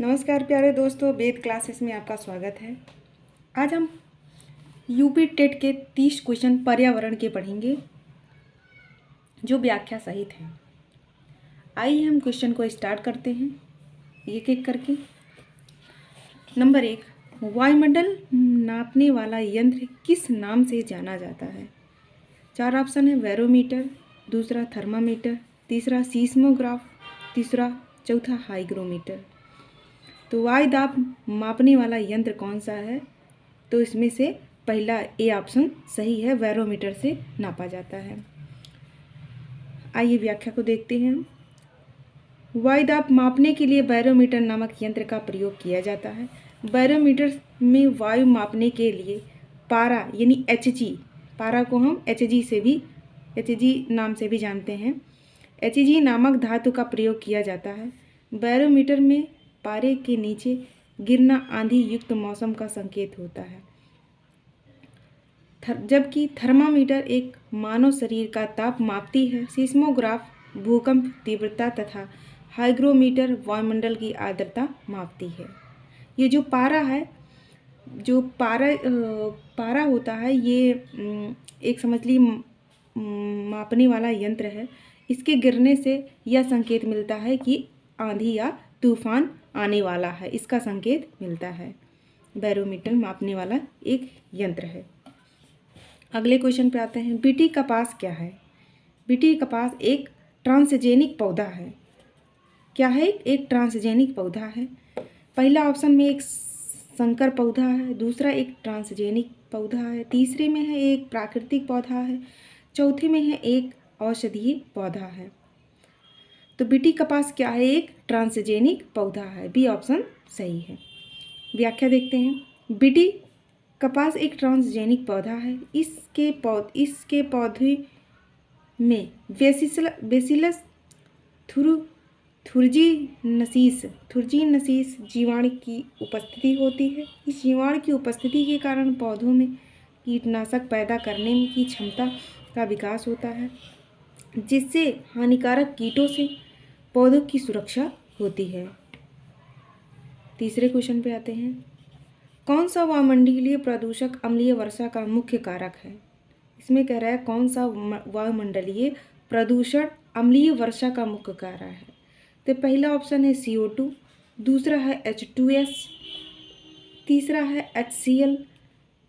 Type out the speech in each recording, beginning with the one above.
नमस्कार प्यारे दोस्तों, वेद क्लासेस में आपका स्वागत है। आज हम यूपी टेट के 30 क्वेश्चन पर्यावरण के पढ़ेंगे जो व्याख्या सहित हैं। आइए हम क्वेश्चन को स्टार्ट करते हैं एक एक करके। नंबर 1, वायुमंडल नापने वाला यंत्र किस नाम से जाना जाता है? 4 ऑप्शन है। बैरोमीटर, दूसरा थर्मामीटर, तीसरा सीस्मोग्राफ, चौथा हाइग्रोमीटर। तो वायु दाब मापने वाला यंत्र कौन सा है? तो इसमें से पहला ए ऑप्शन सही है, बैरोमीटर से नापा जाता है। आइए व्याख्या को देखते हैं। वायु दाब मापने के लिए बैरोमीटर नामक यंत्र का प्रयोग किया जाता है। बैरोमीटर में वायु मापने के लिए पारा यानी Hg, पारा को हम Hg नाम से भी जानते हैं, Hg नामक धातु का प्रयोग किया जाता है। बैरोमीटर में पारे के नीचे गिरना आंधी युक्त मौसम का संकेत होता है, जबकि थर्मामीटर एक मानव शरीर का ताप मापती है। सीस्मोग्राफ भूकंप तीव्रता तथा हाइग्रोमीटर वायुमंडल की आर्द्रता मापती है। ये जो पारा है, जो पारा होता है, ये एक समझ ली मापने वाला यंत्र है। इसके गिरने से यह संकेत मिलता है कि आंधी या तूफान आने वाला है, इसका संकेत मिलता है। बैरोमीटर मापने वाला एक यंत्र है। अगले क्वेश्चन पे आते हैं। बीटी कपास क्या है? बीटी कपास एक ट्रांसजेनिक पौधा है। क्या है? एक ट्रांसजेनिक पौधा है। पहला ऑप्शन में एक संकर पौधा है, दूसरा एक ट्रांसजेनिक पौधा है, तीसरे में है एक प्राकृतिक पौधा है, चौथे में है एक औषधीय पौधा है। तो बीटी कपास क्या है? एक ट्रांसजेनिक पौधा है। बी ऑप्शन सही है। व्याख्या देखते हैं। बीटी कपास एक ट्रांसजेनिक पौधा है। इसके पौधे में बेसिलस थुर्जीनसीस जीवाणु की उपस्थिति होती है। इस जीवाणु की उपस्थिति के कारण पौधों में कीटनाशक पैदा करने की क्षमता का विकास होता है, जिससे हानिकारक कीटों से पौधों की सुरक्षा होती है। तीसरे क्वेश्चन पे आते हैं। कौन सा वायुमंडलीय प्रदूषक अम्लीय वर्षा का मुख्य कारक है? इसमें कह रहा है कौन सा वायुमंडलीय प्रदूषण अम्लीय वर्षा का मुख्य कारक है। तो पहला ऑप्शन है CO2, दूसरा है H2S, तीसरा है HCl,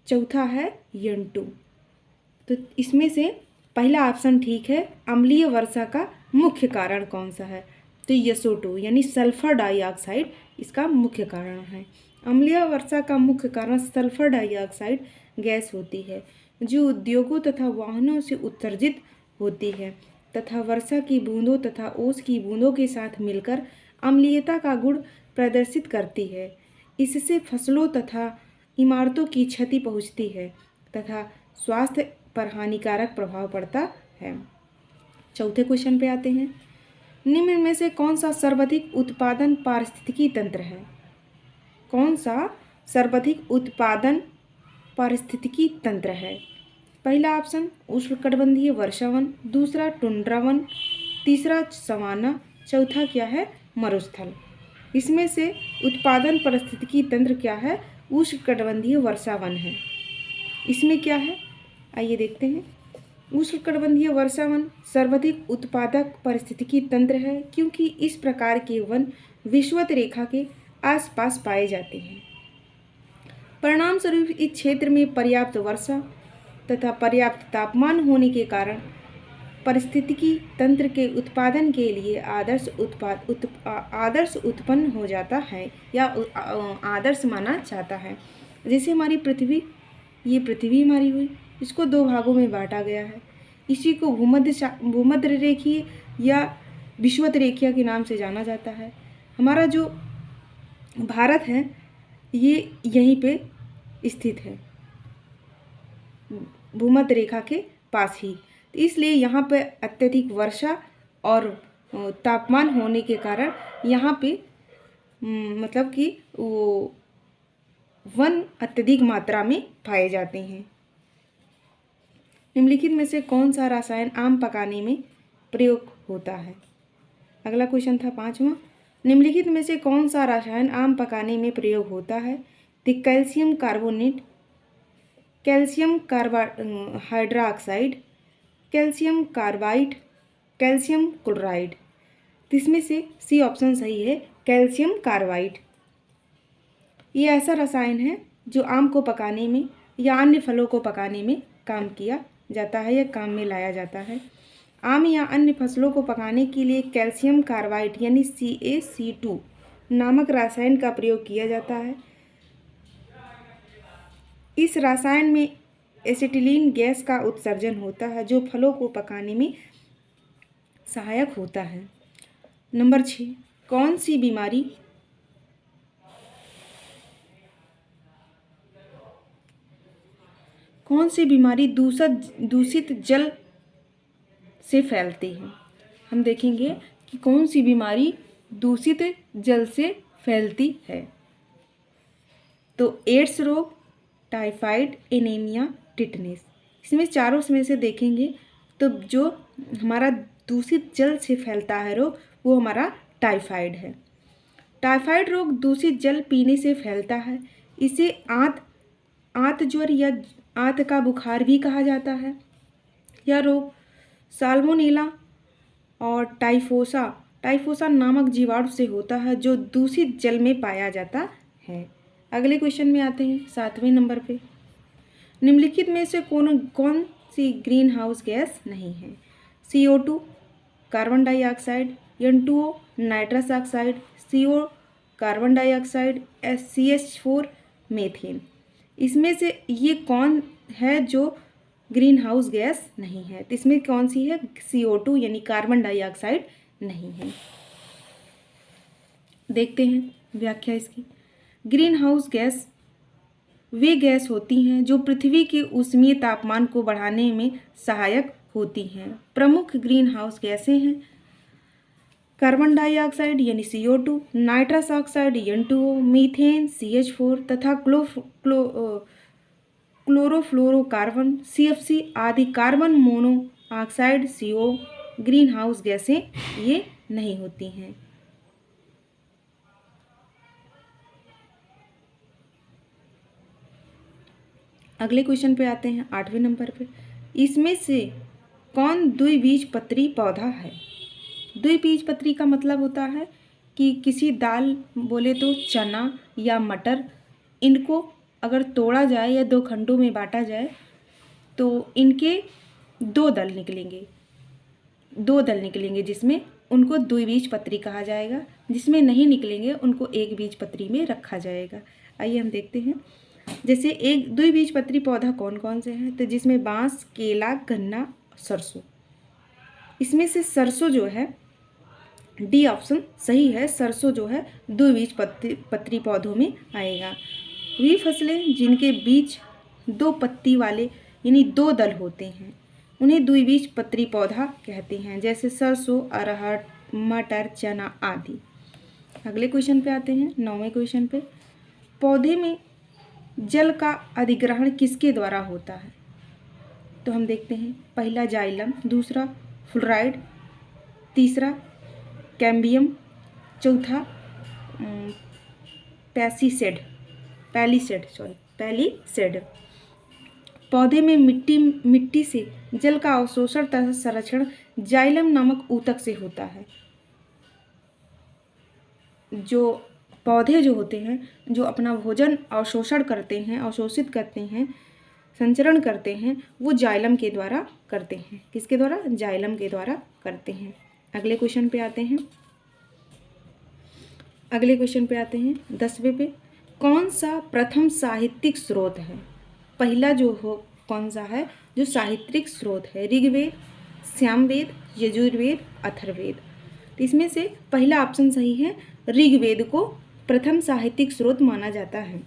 चौथा है N2। तो इसमें से पहला ऑप्शन ठीक है। अम्लीय वर्षा का मुख्य कारण कौन सा है? तो SO2 यानी सल्फर डाइऑक्साइड इसका मुख्य कारण है। अम्लीय वर्षा का मुख्य कारण सल्फर डाइऑक्साइड गैस होती है, जो उद्योगों तथा वाहनों से उत्सर्जित होती है तथा वर्षा की बूंदों तथा ओस की बूंदों के साथ मिलकर अम्लीयता का गुण प्रदर्शित करती है। इससे फसलों तथा इमारतों की क्षति पहुँचती है तथा स्वास्थ्य पर हानिकारक प्रभाव पड़ता है। चौथे क्वेश्चन पे आते हैं। निम्न में से कौन सा सर्वाधिक उत्पादन पारिस्थितिकी तंत्र है? कौन सा सर्वाधिक उत्पादन पारिस्थितिकी तंत्र है? पहला ऑप्शन उष्णकटिबंधीय वर्षावन, दूसरा टुंड्रा वन, तीसरा सवाना, चौथा क्या है? मरुस्थल। इसमें से उत्पादन पारिस्थितिकी तंत्र क्या है? उष्णकटिबंधीय वर्षावन है। इसमें क्या है? आइए देखते हैं। उष्णकटिबंधीय वर्षावन सर्वाधिक उत्पादक पारिस्थितिकी तंत्र है, क्योंकि इस प्रकार के वन विषुवत रेखा के आसपास पाए जाते हैं। परिणाम स्वरूप इस क्षेत्र में पर्याप्त वर्षा तथा पर्याप्त तापमान होने के कारण पारिस्थितिकी तंत्र के उत्पादन के लिए आदर्श उत्पन्न हो जाता है या आदर्श माना जाता है। जैसे हमारी पृथ्वी, ये पृथ्वी हमारी हुई, इसको 2 भागों में बांटा गया है। इसी को भूमध्य रेखीय या विषुवत रेखीय के नाम से जाना जाता है। हमारा जो भारत है ये यहीं पे स्थित है, भूमध्य रेखा के पास ही। तो इसलिए यहाँ पे अत्यधिक वर्षा और तापमान होने के कारण यहाँ पे मतलब कि वो वन अत्यधिक मात्रा में पाए जाते हैं। निम्नलिखित में से कौन सा रसायन आम पकाने में प्रयोग होता है? अगला क्वेश्चन था 5वां। निम्नलिखित में से कौन सा रसायन आम पकाने में प्रयोग होता है? The calcium carbonate, calcium hydroxide, calcium carbide, calcium chloride. इसमें से सी ऑप्शन सही है, कैल्शियम कार्बाइड। ये ऐसा रसायन है जो आम को पकाने में या अन्य फलों को पकाने में काम किया जाता है या काम में लाया जाता है। आम या अन्य फसलों को पकाने के लिए कैल्शियम कार्बाइड यानी CaC2 नामक रसायन का प्रयोग किया जाता है। इस रसायन में एसिटिलीन गैस का उत्सर्जन होता है जो फलों को पकाने में सहायक होता है। नंबर 6, कौन सी बीमारी दूषित जल से फैलती है? हम देखेंगे कि कौन सी बीमारी दूषित जल से फैलती है। तो एड्स रोग, टाइफाइड, एनीमिया, टिटनेस। इसमें चारों में से देखेंगे तो जो हमारा दूषित जल से फैलता है रोग वो हमारा टाइफाइड है। टाइफाइड रोग दूषित जल पीने से फैलता है। इसे आंत ज्वर या आंत का बुखार भी कहा जाता है। यह रोग साल्मोनेला और टाइफोसा नामक जीवाणु से होता है जो दूषित जल में पाया जाता है। अगले क्वेश्चन में आते हैं 7वें नंबर पे। निम्नलिखित में से कौन सी ग्रीन हाउस गैस नहीं है? CO2 carbon dioxide, N2O nitrous oxide, CO carbon dioxide, CH4 methane. इसमें से ये कौन है जो ग्रीन हाउस गैस नहीं है? तो इसमें कौन सी है? CO2 यानी कार्बन डाइऑक्साइड नहीं है। देखते हैं व्याख्या इसकी। ग्रीन हाउस गैस वे गैस होती हैं जो पृथ्वी के ऊष्मीय तापमान को बढ़ाने में सहायक होती हैं। प्रमुख ग्रीन हाउस गैसें हैं कार्बन डाइऑक्साइड यानी CO2, nitrous oxide N2O, methane CH4 तथा क्लोरोफ्लोरोकार्बन CFC आदि carbon monoxide CO green house गैसें ये नहीं होती हैं। अगले क्वेश्चन पे आते हैं 8वें नंबर पे। इसमें से कौन द्विबीजपत्री पौधा है? द्विबीजपत्री का मतलब होता है कि किसी दाल बोले तो चना या मटर, इनको अगर तोड़ा जाए या दो खंडों में बांटा जाए तो इनके दो दल निकलेंगे जिसमें उनको द्विबीजपत्री कहा जाएगा। जिसमें नहीं निकलेंगे उनको एक बीजपत्री में रखा जाएगा। आइए हम देखते हैं। जैसे एक द्विबीजपत्री पौधा कौन कौन से हैं? तो जिसमें बांस, केला, गन्ना, सरसों। इसमें से सरसों जो है डी ऑप्शन सही है। सरसों जो है द्विबीजपत्री पौधों में आएगा। वे फसलें जिनके बीच दो पत्ती वाले यानी दो दल होते हैं उन्हें द्विबीजपत्री पौधा कहते हैं, जैसे सरसों, अरहर, मटर, चना आदि। अगले क्वेश्चन पे आते हैं 9वें क्वेश्चन पे। पौधे में जल का अधिग्रहण किसके द्वारा होता है? तो हम देखते हैं। पहला जाइलम, दूसरा फ्लोराइड, तीसरा कैम्बियम, चौथा पैलीसेड। पौधे में मिट्टी से जल का अवशोषण तथा संरक्षण जाइलम नामक ऊतक से होता है। जो पौधे जो होते हैं जो अपना भोजन अवशोषित करते हैं, संचरण करते हैं, वो जाइलम के द्वारा करते हैं। किसके द्वारा? जाइलम के द्वारा करते हैं। अगले क्वेश्चन पे आते हैं 10वें पे। कौन सा प्रथम साहित्यिक स्रोत है? पहला जो हो कौन सा है जो साहित्यिक स्रोत है? ऋग्वेद, सामवेद, यजुर्वेद, अथर्ववेद। तो इसमें से पहला ऑप्शन सही है। ऋग्वेद को प्रथम साहित्यिक स्रोत माना जाता है।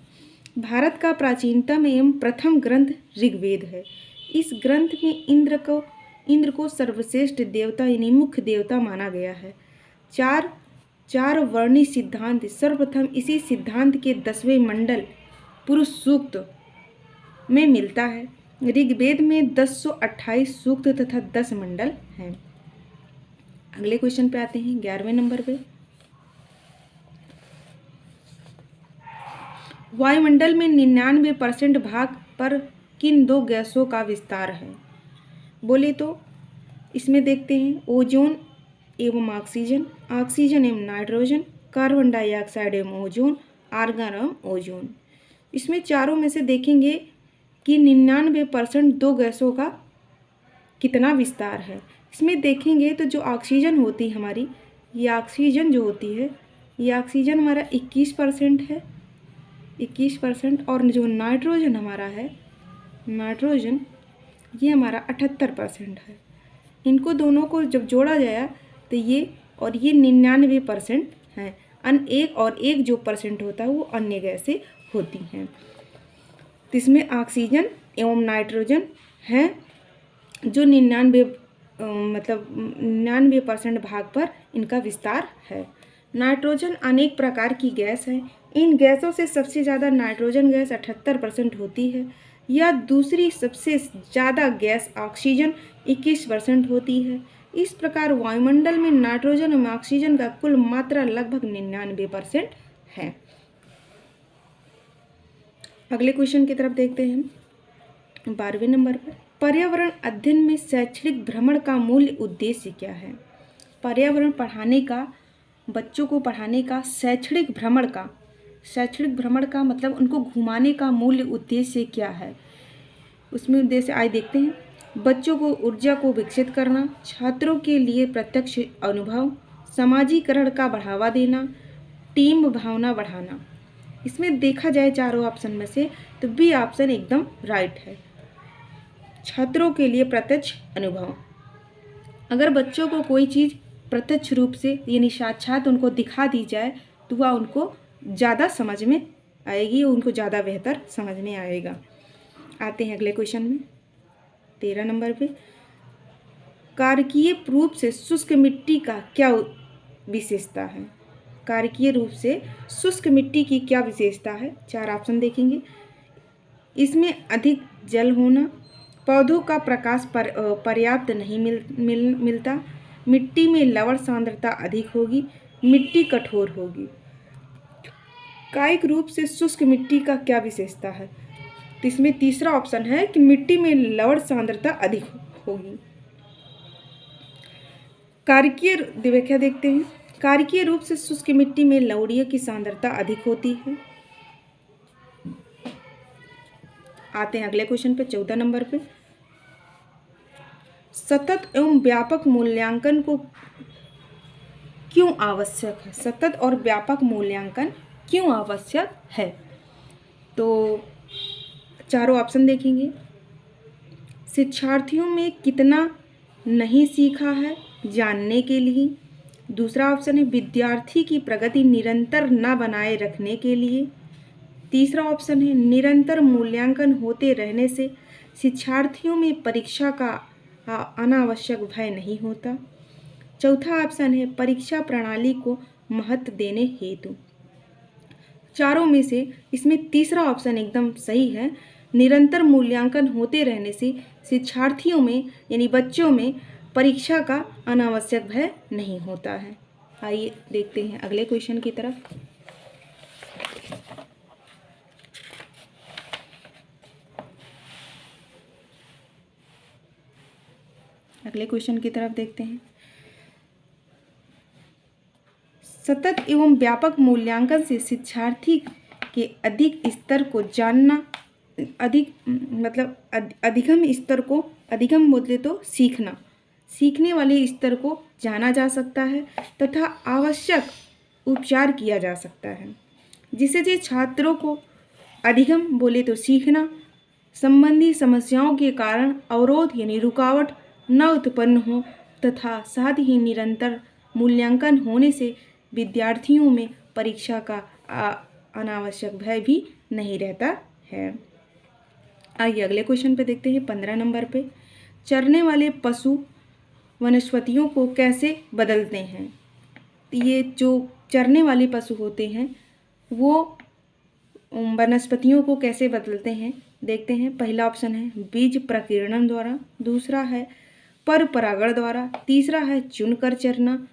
भारत का प्राचीनतम एवं प्रथम ग्रंथ ऋग्वेद है। इस ग्रंथ में इंद्र को सर्वश्रेष्ठ देवता यानी मुख्य देवता माना गया है। चार वर्णी सिद्धांत सर्वप्रथम इसी सिद्धांत के 10वें मंडल पुरुष सूक्त में मिलता है। ऋग्वेद में 1028 सूक्त तथा 10 मंडल हैं। अगले क्वेश्चन पे आते हैं 11वें नंबर पे। वायुमंडल में 99% भाग पर किन दो गैसों का विस्तार है? बोले तो इसमें देखते हैं ओजोन एवं ऑक्सीजन, ऑक्सीजन एवं नाइट्रोजन, कार्बन डाइऑक्साइड एवं ओजोन, आर्गन एवं ओजोन। इसमें चारों में से देखेंगे कि 99% दो गैसों का कितना विस्तार है। इसमें देखेंगे तो जो ऑक्सीजन होती है हमारी, ये ऑक्सीजन जो होती है, ये ऑक्सीजन हमारा 21% है, 21%। और जो नाइट्रोजन हमारा है, नाइट्रोजन ये हमारा 78% है। इनको दोनों को जब जोड़ा जाए तो ये और ये 99% हैं। एक जो परसेंट होता है वो अन्य गैसें होती हैं। तो इसमें ऑक्सीजन एवं नाइट्रोजन हैं जो 99% भाग पर इनका विस्तार है। नाइट्रोजन अनेक प्रकार की गैस है। इन गैसों से सबसे ज़्यादा नाइट्रोजन गैस 78% होती है। या दूसरी सबसे ज़्यादा गैस ऑक्सीजन 21% होती है। इस प्रकार वायुमंडल में नाइट्रोजन और ऑक्सीजन का कुल मात्रा लगभग 99% है। अगले क्वेश्चन की तरफ देखते हैं। 12वें नंबर पर पर्यावरण अध्ययन में शैक्षणिक भ्रमण का मूल उद्देश्य क्या है? पर्यावरण पढ़ाने का, बच्चों को पढ़ाने का शैक्षणिक भ्रमण का मतलब उनको घुमाने का मूल उद्देश्य क्या है? उसमें उद्देश्य आइए देखते हैं। बच्चों को ऊर्जा को विकसित करना, छात्रों के लिए प्रत्यक्ष अनुभव, समाजीकरण का बढ़ावा देना, टीम भावना बढ़ाना। इसमें देखा जाए चारों ऑप्शन में से तो बी ऑप्शन एकदम राइट है, छात्रों के लिए प्रत्यक्ष अनुभव। अगर बच्चों को कोई चीज़ प्रत्यक्ष रूप से यानी साक्षात उनको दिखा दी जाए तो वह उनको ज़्यादा समझ में आएगी, उनको ज़्यादा बेहतर समझ में आएगा। आते हैं अगले क्वेश्चन में। 13 नंबर पे कारकीय रूप से शुष्क मिट्टी का क्या विशेषता है? कारकीय रूप से शुष्क मिट्टी की क्या विशेषता है? 4 ऑप्शन देखेंगे। इसमें अधिक जल होना, पौधों का प्रकाश पर्याप्त नहीं मिलता, मिट्टी में लवण सांद्रता अधिक होगी, मिट्टी कठोर होगी। कायिक रूप से शुष्क मिट्टी का क्या विशेषता है? तो इसमें तीसरा ऑप्शन है कि मिट्टी में लवण सांद्रता अधिक होगी। कारकीय व्याख्या देखते हैं। कारकीय रूप से शुष्क मिट्टी में लवणीय की सांद्रता अधिक होती है। आते हैं अगले क्वेश्चन पे 14 नंबर पे सतत एवं व्यापक मूल्यांकन को क्यों आवश्यक है? सतत और व्यापक मूल्यांकन क्यों आवश्यक है? तो चारों ऑप्शन देखेंगे। शिक्षार्थियों में कितना नहीं सीखा है जानने के लिए। दूसरा ऑप्शन है विद्यार्थी की प्रगति निरंतर न बनाए रखने के लिए। तीसरा ऑप्शन है निरंतर मूल्यांकन होते रहने से शिक्षार्थियों में परीक्षा का अनावश्यक भय नहीं होता। चौथा ऑप्शन है परीक्षा प्रणाली को महत्व देने हेतु। चारों में से इसमें तीसरा ऑप्शन एकदम सही है, निरंतर मूल्यांकन होते रहने से शिक्षार्थियों में यानी बच्चों में परीक्षा का अनावश्यक भय नहीं होता है। आइए देखते हैं अगले क्वेश्चन की तरफ। अगले क्वेश्चन की तरफ देखते हैं। सतत एवं व्यापक मूल्यांकन से शिक्षार्थी के अधिक स्तर को जानना, अधिगम स्तर को, अधिगम बोले तो सीखना, सीखने वाले स्तर को जाना जा सकता है तथा आवश्यक उपचार किया जा सकता है, जिससे छात्रों को अधिगम बोले तो सीखना संबंधी समस्याओं के कारण अवरोध यानी रुकावट न उत्पन्न हो तथा साथ ही निरंतर मूल्यांकन होने से विद्यार्थियों में परीक्षा का अनावश्यक भय भी नहीं रहता है। आइए अगले क्वेश्चन पे देखते हैं 15 नंबर पे चरने वाले पशु वनस्पतियों को कैसे बदलते हैं? ये जो चरने वाले पशु होते हैं वो वनस्पतियों को कैसे बदलते हैं देखते हैं। पहला ऑप्शन है बीज प्रकीर्णन द्वारा, दूसरा है पर परागण द्वारा, तीसरा है चुनकर चरना,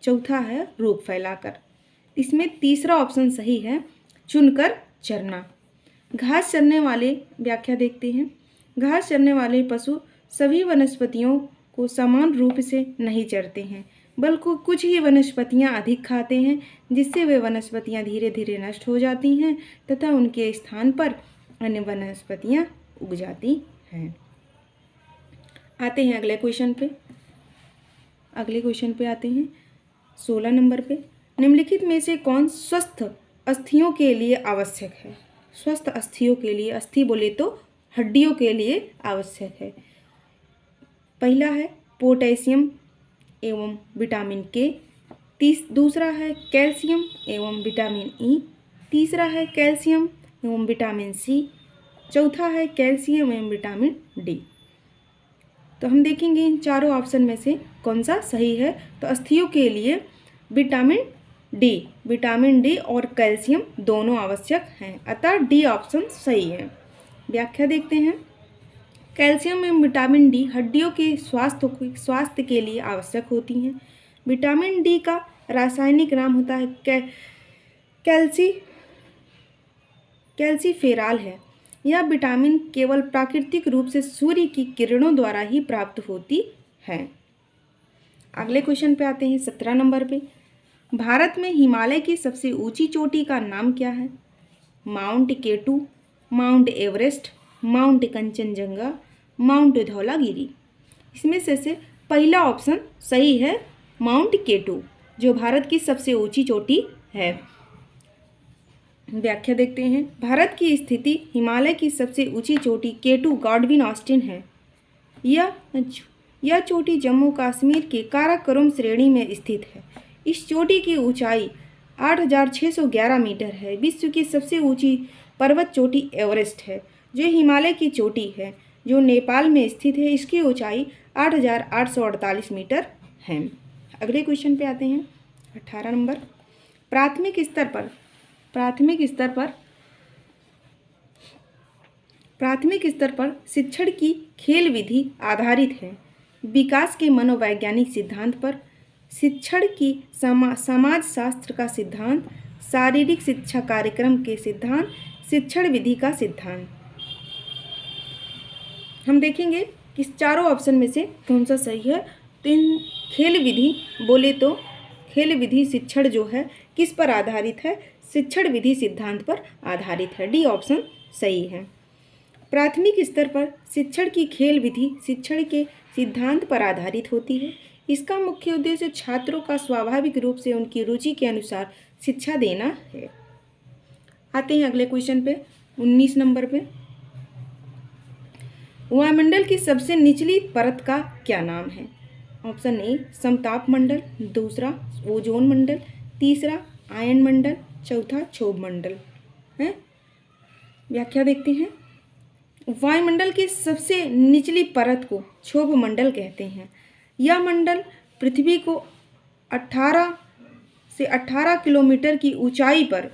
चौथा है रोग फैलाकर। इसमें तीसरा ऑप्शन सही है, चुनकर चरना। घास चरने वाले, व्याख्या देखते हैं। घास चरने वाले पशु सभी वनस्पतियों को समान रूप से नहीं चरते हैं, बल्कि कुछ ही वनस्पतियां अधिक खाते हैं, जिससे वे वनस्पतियां धीरे धीरे नष्ट हो जाती हैं तथा उनके स्थान पर अन्य वनस्पतियां उग जाती हैं। आते हैं अगले क्वेश्चन पे। अगले क्वेश्चन पे आते हैं 16 नंबर पे। निम्नलिखित में से कौन स्वस्थ अस्थियों के लिए आवश्यक है? स्वस्थ अस्थियों के लिए, अस्थि बोले तो हड्डियों के लिए आवश्यक है। पहला है पोटेशियम एवं विटामिन के, दूसरा है कैल्शियम एवं विटामिन ई, तीसरा है कैल्शियम एवं विटामिन सी, चौथा है कैल्शियम एवं विटामिन डी। तो हम देखेंगे इन चारों ऑप्शन में से कौन सा सही है। तो अस्थियों के लिए विटामिन डी और कैल्शियम दोनों आवश्यक हैं, अतः डी ऑप्शन सही है। व्याख्या देखते हैं। कैल्शियम एवं विटामिन डी हड्डियों के स्वास्थ्य के लिए आवश्यक होती हैं। विटामिन डी का रासायनिक नाम होता है कैल्सीफेरॉल है। यह विटामिन केवल प्राकृतिक रूप से सूर्य की किरणों द्वारा ही प्राप्त होती है। अगले क्वेश्चन पे आते हैं 17 नंबर पे। भारत में हिमालय की सबसे ऊंची चोटी का नाम क्या है? Mount K two, mount Everest, mount Kanchenjunga, mount Dhaulagiri. इसमें से पहला ऑप्शन सही है, माउंट केटू, जो भारत की सबसे ऊंची चोटी है। व्याख्या देखते हैं। भारत की स्थिति हिमालय की सबसे ऊंची चोटी केटू गॉडविन ऑस्टिन है। यह चोटी जम्मू कश्मीर के काराकोरम श्रेणी में स्थित है। इस चोटी की ऊंचाई 8,611 मीटर है। विश्व की सबसे ऊंची पर्वत चोटी एवरेस्ट है, जो हिमालय की चोटी है, जो नेपाल में स्थित है। इसकी ऊंचाई 8,848 मीटर है। अगले क्वेश्चन पे आते हैं 18 नंबर। प्राथमिक स्तर पर शिक्षण की खेल विधि आधारित है। विकास के मनोवैज्ञानिक सिद्धांत पर, शिक्षण की समाजशास्त्र का सिद्धांत, शारीरिक शिक्षा कार्यक्रम के सिद्धांत, शिक्षण विधि का सिद्धांत। हम देखेंगे कि चारों ऑप्शन में से कौन सा सही है। तो इन खेल विधि बोले तो खेल विधि शिक्षण जो है किस पर आधारित है? शिक्षण विधि सिद्धांत पर आधारित है। डी ऑप्शन सही है। प्राथमिक स्तर पर शिक्षण की खेल विधि शिक्षण के सिद्धांत पर आधारित होती है। इसका मुख्य उद्देश्य छात्रों का स्वाभाविक रूप से उनकी रुचि के अनुसार शिक्षा देना है। आते हैं अगले क्वेश्चन पे 19 नंबर पे। वायुमंडल की सबसे निचली परत का क्या नाम है? ऑप्शन ए समताप मंडल, दूसरा ओजोन मंडल, तीसरा आयन मंडल, चौथा क्षोभ मंडल है। व्याख्या देखते हैं। वायुमंडल की सबसे निचली परत को क्षोभ मंडल कहते हैं। यह मंडल पृथ्वी को 18 से 18 किलोमीटर की ऊंचाई पर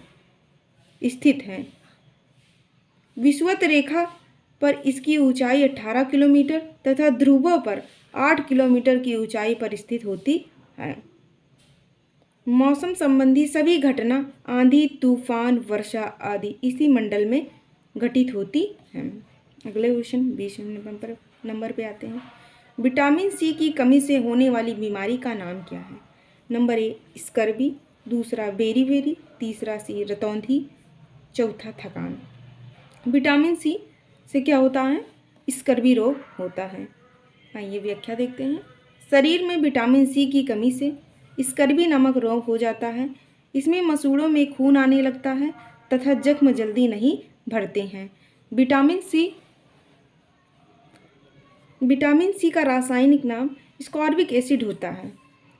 स्थित है। विषुवत रेखा पर इसकी ऊंचाई 18 किलोमीटर तथा ध्रुवों पर 8 किलोमीटर की ऊंचाई पर स्थित होती है। मौसम संबंधी सभी घटना, आंधी, तूफान, वर्षा आदि इसी मंडल में घटित होती हैं। अगले क्वेश्चन 20 नंबर पे आते हैं। विटामिन सी की कमी से होने वाली बीमारी का नाम क्या है? नंबर ए स्कर्वी, दूसरा बेरीबेरी, तीसरा सी रतौंधी, चौथा थकान। विटामिन सी से क्या होता है? स्कर्वी रोग होता है। आइए व्याख्या देखते हैं। शरीर में विटामिन सी की कमी से स्कर्वी नामक रोग हो जाता है। इसमें मसूड़ों में खून आने लगता है तथा जख्म जल्दी नहीं भरते हैं। विटामिन सी का रासायनिक नाम स्कॉर्बिक एसिड होता है।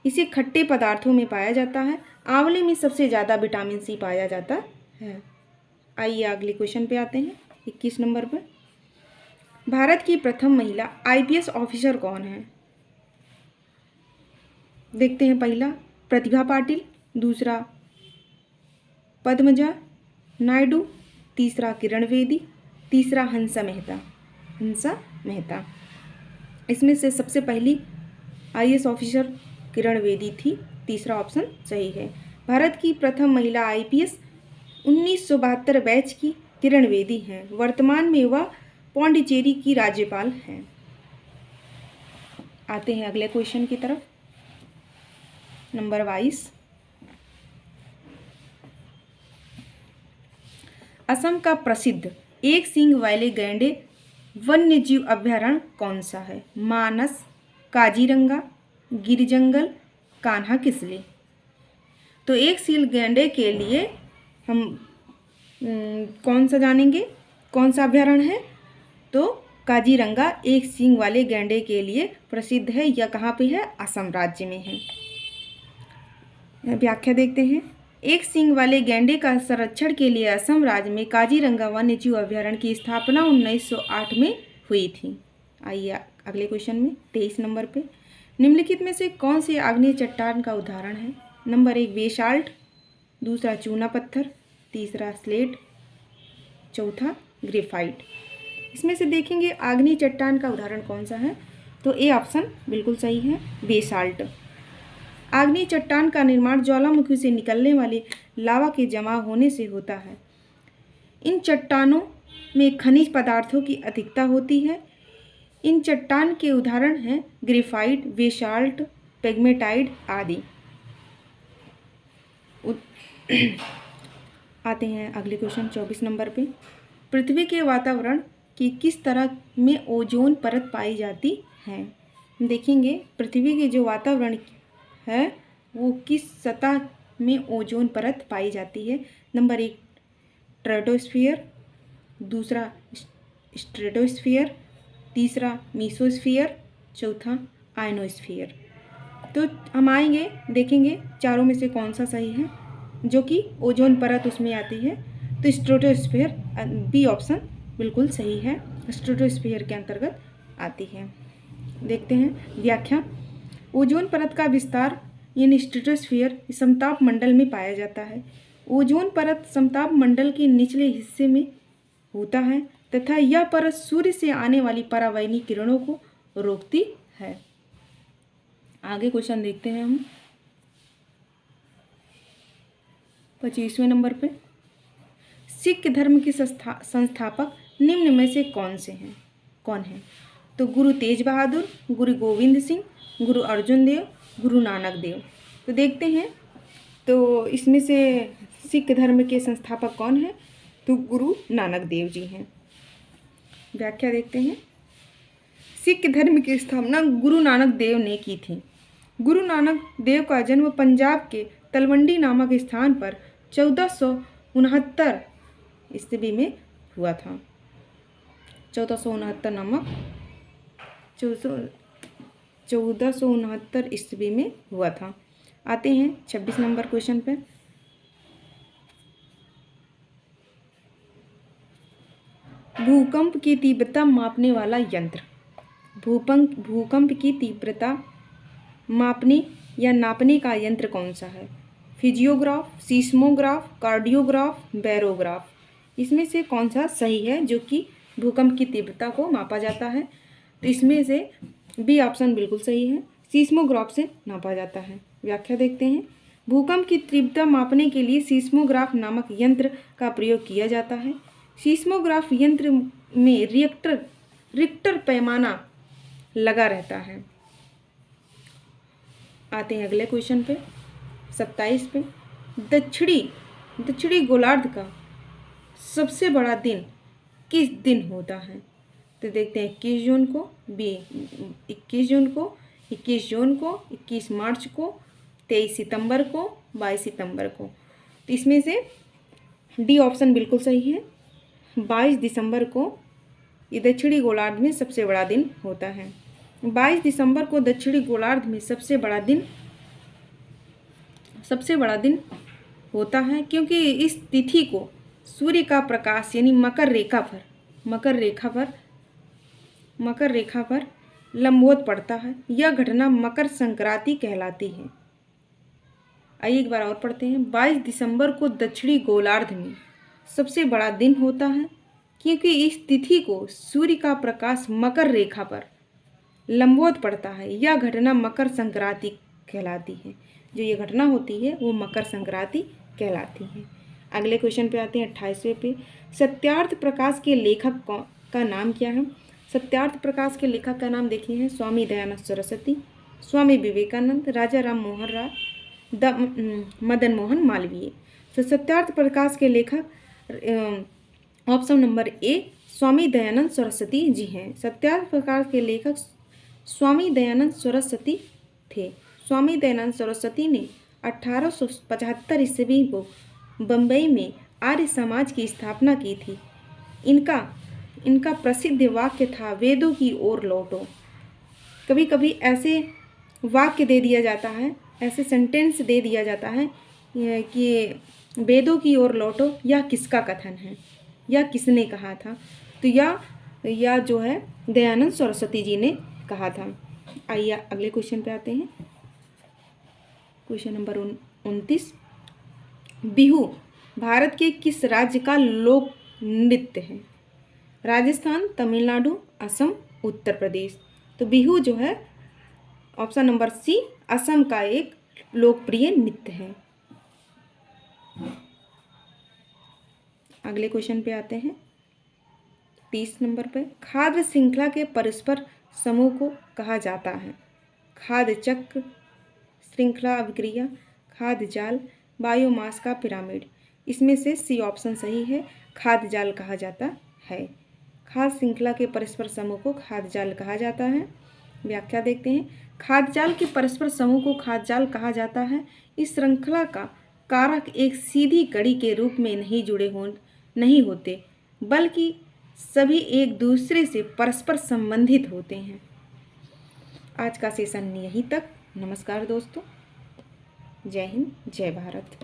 इसे खट्टे पदार्थों में पाया जाता है। आंवले में सबसे ज़्यादा विटामिन सी पाया जाता है। आइए अगले क्वेश्चन पे आते हैं 21 नंबर पर। भारत की प्रथम महिला IPS ऑफिसर कौन है? देखते हैं। पहला प्रतिभा पाटिल, दूसरा पद्मजा नायडू, तीसरा किरण बेदी, तीसरा हंसा मेहता। इसमें से सबसे पहली IAS ऑफिसर किरण बेदी थी। तीसरा ऑप्शन सही है। भारत की प्रथम महिला IPS 1972 बैच की किरण बेदी हैं। वर्तमान में वह पौंडीचेरी की राज्यपाल हैं। आते हैं अगले क्वेश्चन की तरफ। नंबर 22, असम का प्रसिद्ध एक सींग वाले गैंडे वन्य जीव अभ्यारण्य कौन सा है? मानस, काजीरंगा, गिर जंगल, कान्हा किसली। तो एक सील गैंडे के लिए हम कौन सा जानेंगे, कौन सा अभ्यारण्य है? तो काजीरंगा एक सींग वाले गैंडे के लिए प्रसिद्ध है। यह कहाँ पे है? असम राज्य में है। व्याख्या देखते हैं। एक सींग वाले गैंडे का संरक्षण के लिए असम राज्य में काजीरंगा वन्यजीव अभ्यारण्य की स्थापना 1908 में हुई थी। आइए अगले क्वेश्चन में 23 नंबर पे, निम्नलिखित में से कौन से आग्नेय चट्टान का उदाहरण है? नंबर 1 बेसाल्ट, दूसरा चूना पत्थर, तीसरा स्लेट, चौथा ग्रेफाइट। इसमें से देखेंगे आग्नेय चट्टान का उदाहरण कौन सा है? तो ए ऑप्शन बिल्कुल सही है, बेसाल्ट। आग्नेय चट्टान का निर्माण ज्वालामुखी से निकलने वाले लावा के जमा होने से होता है। इन चट्टानों में खनिज पदार्थों की अधिकता होती है। इन चट्टान के उदाहरण हैं ग्रेफाइट, बेसाल्ट, पेग्मेटाइट आदि। आते हैं अगले क्वेश्चन 24 नंबर पे। पृथ्वी के वातावरण की किस तरह में ओजोन परत पाई जाती है? देखेंगे पृथ्वी के जो वातावरण है वो किस सतह में ओजोन परत पाई जाती है। नंबर 1 ट्रेटोस्फियर, दूसरा स्ट्रेटोस्फियर, तीसरा मीसोस्फियर, चौथा आयनोस्फियर। तो हम आएंगे देखेंगे चारों में से कौन सा सही है जो कि ओजोन परत उसमें आती है। तो स्ट्रेटोस्फियर, बी ऑप्शन बिल्कुल सही है, स्ट्रेटोस्फियर के अंतर्गत आती है। देखते हैं व्याख्या। ओजोन परत का विस्तार यानी स्ट्रेटोस्फियर समताप मंडल में पाया जाता है। ओजोन परत समताप मंडल के निचले हिस्से में होता है तथा यह परत सूर्य से आने वाली पराबैंगनी किरणों को रोकती है। आगे क्वेश्चन देखते हैं हम 25वें नंबर पे। सिख धर्म के संस्थापक निम्न में से कौन है? तो गुरु तेज बहादुर, गुरु गोविंद सिंह, गुरु अर्जुन देव, गुरु नानक देव। तो देखते हैं तो इसमें से सिख धर्म के संस्थापक कौन है? तो गुरु नानक देव जी हैं। व्याख्या देखते हैं। सिख धर्म की स्थापना गुरु नानक देव ने की थी। गुरु नानक देव का जन्म पंजाब के तलवंडी नामक स्थान पर 1469 ईस्वी में हुआ था। 1469 ईस्वी में हुआ था। आते हैं 26 नंबर क्वेश्चन पे। भूकंप की तीव्रता मापने वाला यंत्र। भूकंप की तीव्रता मापने या नापने का यंत्र कौन सा है? फिजियोग्राफ, सीस्मोग्राफ, कार्डियोग्राफ, बैरोग्राफ। इसमें से कौन सा सही है जो कि भूकंप की तीव्रता को मापा जाता है? तो इसमें से बी ऑप्शन बिल्कुल सही है, सीस्मोग्राफ से नापा जाता है। व्याख्या देखते हैं। भूकंप की तीव्रता मापने के लिए सीस्मोग्राफ नामक यंत्र का प्रयोग किया जाता है। सीस्मोग्राफ यंत्र में रिक्टर पैमाना लगा रहता है। आते हैं अगले क्वेश्चन पे 27 पे। दक्षिणी गोलार्ध का सबसे बड़ा दिन किस दिन होता है? तो देखते हैं 21 जून को, बी 21 जून को, 21 जून को, 21 मार्च को, 23 सितंबर को, 22 सितंबर को। तो इसमें से डी ऑप्शन बिल्कुल सही है, 22 दिसंबर को ये दक्षिणी गोलार्ध में सबसे बड़ा दिन होता है। 22 दिसंबर को दक्षिणी गोलार्ध में सबसे बड़ा दिन होता है क्योंकि इस तिथि को सूर्य का प्रकाश यानी मकर रेखा पर लंबवत पड़ता है। यह घटना मकर संक्रांति कहलाती है। आइए एक बार और पढ़ते हैं। 22 दिसंबर को दक्षिणी गोलार्ध में सबसे बड़ा दिन होता है क्योंकि इस तिथि को सूर्य का प्रकाश मकर रेखा पर लंबवत पड़ता है। यह घटना मकर संक्रांति कहलाती है। जो ये घटना होती है वो मकर संक्रांति कहलाती है। अगले क्वेश्चन पे आते हैं 28वें पे। सत्यार्थ प्रकाश के लेखक का नाम क्या है? सत्यार्थ प्रकाश के लेखक का नाम देखिए है स्वामी दयानंद सरस्वती, स्वामी विवेकानंद, राजा राम मोहन राय, मदन मोहन मालवीय। तो सत्यार्थ प्रकाश के लेखक option number A Swami Dayanand Saraswati ji हैं। सत्यार्थ प्रकाश के लेखक स्वामी दयानंद सरस्वती थे। स्वामी दयानंद सरस्वती ने 1875 ईस्वी को बम्बई में आर्य समाज की स्थापना की थी। इनका प्रसिद्ध वाक्य था वेदों की ओर लौटो। कभी कभी ऐसे वाक्य दे दिया जाता है, ऐसे सेंटेंस दे दिया जाता है कि वेदों की ओर लौटो, यह किसका कथन है, या किसने कहा था? तो या जो है दयानंद सरस्वती जी ने कहा था। आइए अगले क्वेश्चन पे आते हैं। Question number 29। बिहू भारत के किस राज्य का लोक नृत्य है? राजस्थान, तमिलनाडु, असम, उत्तर प्रदेश। तो बिहू जो है ऑप्शन नंबर सी असम का एक लोकप्रिय नृत्य है। अगले क्वेश्चन पे आते हैं 30 नंबर पे। खाद्य श्रृंखला के परस्पर समूह को कहा जाता है? खाद्य चक्र, श्रृंखला अभिक्रिया, खाद्य जाल, बायोमास का पिरामिड। इसमें से सी ऑप्शन सही है, खाद्य जाल कहा जाता है। खाद्य श्रृंखला के परस्पर समूह को खाद्य जाल कहा जाता है। व्याख्या देखते हैं। खाद्य जाल के परस्पर समूह को खाद्य जाल कहा जाता है। इस श्रृंखला का कारक एक सीधी कड़ी के रूप में नहीं होते, बल्कि सभी एक दूसरे से परस्पर संबंधित होते हैं। आज का सेशन यहीं तक। नमस्कार दोस्तों, जय हिंद, जय भारत।